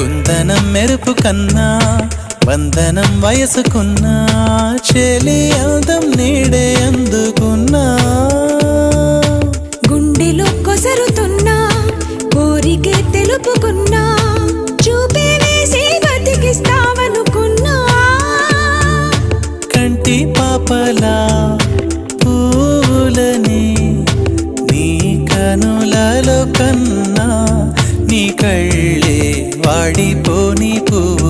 కుందనం మెరుపు కన్నా వందనం వయసుకున్నా చెలి అందం నీడే అందుకున్నా గుండెలో కొసరుతున్నా కోరికే తెలుపుకున్నా చూపే వేసి బతికిస్తావనుకున్నా కంటి పాపలా పూలని నీ కనులలో కన్నా నీ కళ్ళే వాడిపోని పువ్వు